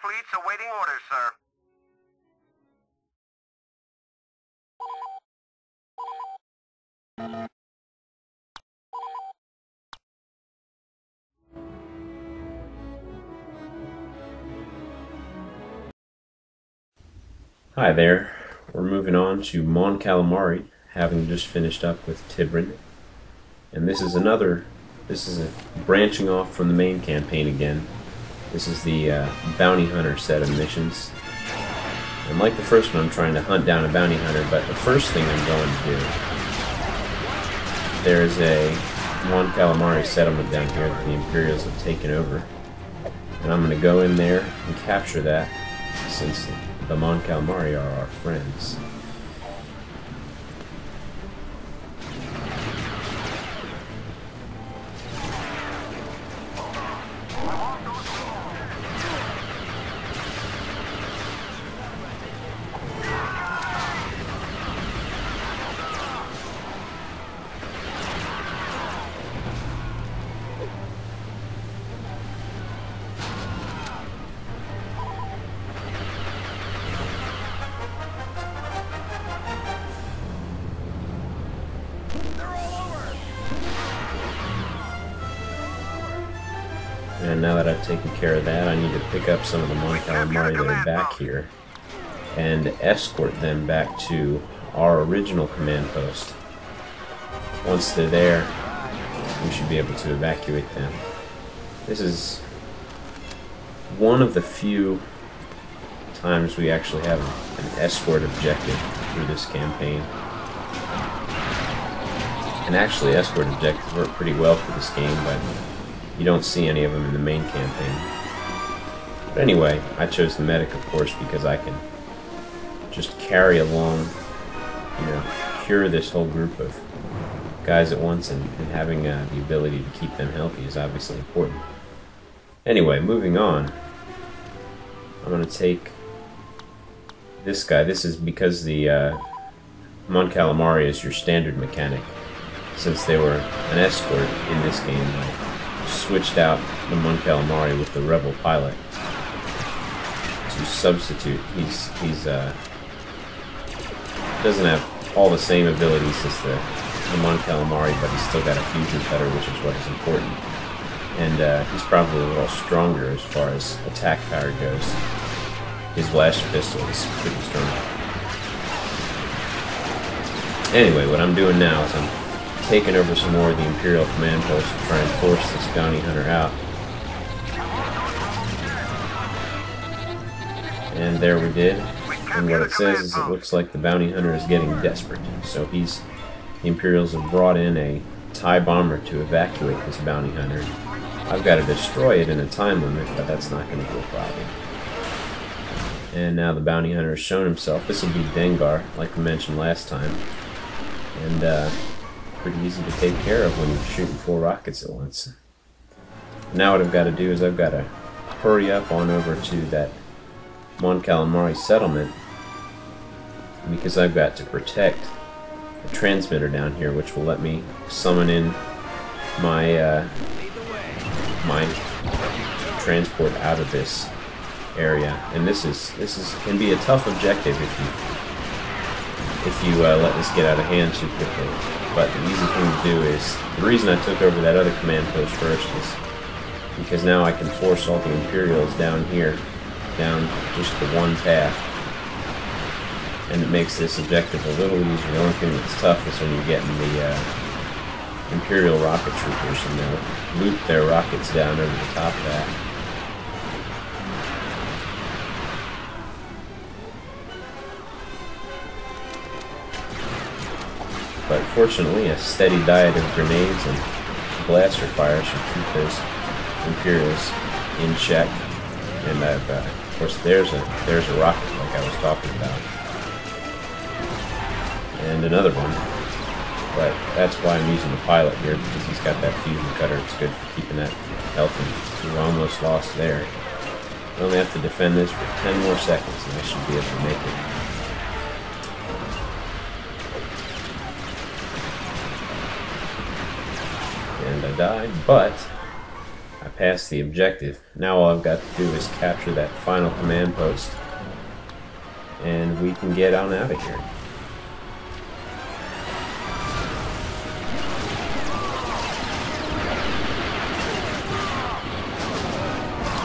fleets awaiting orders, sir. Hi there. We're moving on to Calamari, having just finished up with Tibrin. And this is a branching off from the main campaign again. This is the bounty hunter set of missions. And like the first one, I'm trying to hunt down a bounty hunter, but the first thing I'm going to do, there's a Calamari settlement down here that the Imperials have taken over. And I'm going to go in there and capture that, since the Calamari are our friends. And now that I've taken care of that, I need to pick up some of the Calamari that are back here and escort them back to our original command post. Once they're there, we should be able to evacuate them. This is one of the few times we actually have an escort objective through this campaign. And actually, escort objectives work pretty well for this game, but you don't see any of them in the main campaign. But anyway, I chose the medic, of course, because I can just carry along, cure this whole group of guys at once, and having the ability to keep them healthy is obviously important. Anyway, moving on. I'm going to take this guy. This is because the Calamari is your standard mechanic. Since they were an escort in this game, I switched out the Calamari with the Rebel pilot to substitute. He's doesn't have all the same abilities as the Calamari, but he's still got a fusion cutter, which is what is important. And he's probably a little stronger as far as attack power goes. His blaster pistol is pretty strong. Anyway, what I'm doing now is I'm taking over some more of the Imperial command post to try and force this bounty hunter out. And there we did. And what it says is it looks like the bounty hunter is getting desperate. So the Imperials have brought in a TIE bomber to evacuate this bounty hunter. I've got to destroy it in a time limit, but that's not going to be a problem. And now the bounty hunter has shown himself. This will be Dengar, like we mentioned last time. And pretty easy to take care of when you're shooting 4 rockets at once. Now what I've got to do is I've got to hurry up on over to that Calamari settlement, because I've got to protect the transmitter down here, which will let me summon in my my transport out of this area. And this can be a tough objective if you let this get out of hand too quickly. But the easy thing to do is, the reason I took over that other command post first is because now I can force all the Imperials down here, down just the one path. And it makes this objective a little easier. The only thing that's tough is when you get in the Imperial rocket troopers and they'll loop their rockets down over the top of that. But fortunately, a steady diet of grenades and blaster fire should keep those Imperials in check. And of course, there's a rocket like I was talking about, and another one. But that's why I'm using the pilot here, because he's got that fusion cutter. It's good for keeping that healthy. We're almost lost there. I only have to defend this for 10 more seconds, and I should be able to make it. And I died, but I passed the objective. Now all I've got to do is capture that final command post, and we can get on out of here.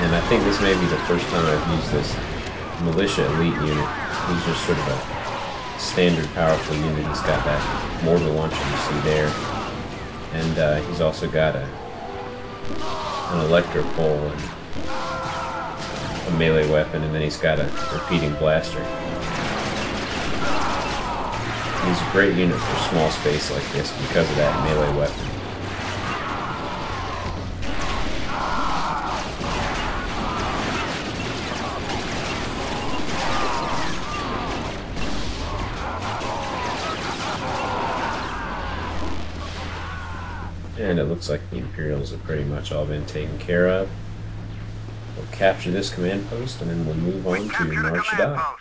And I think this may be the first time I've used this militia elite unit. He's just sort of a standard powerful unit. He's got that mortar launcher you see there, and he's also got an electro pole and a melee weapon, and then he's got a repeating blaster. He's a great unit for small space like this because of that melee weapon. And it looks like the Imperials have pretty much all been taken care of. We'll capture this command post, and then we'll move on to Nar Shaddaa.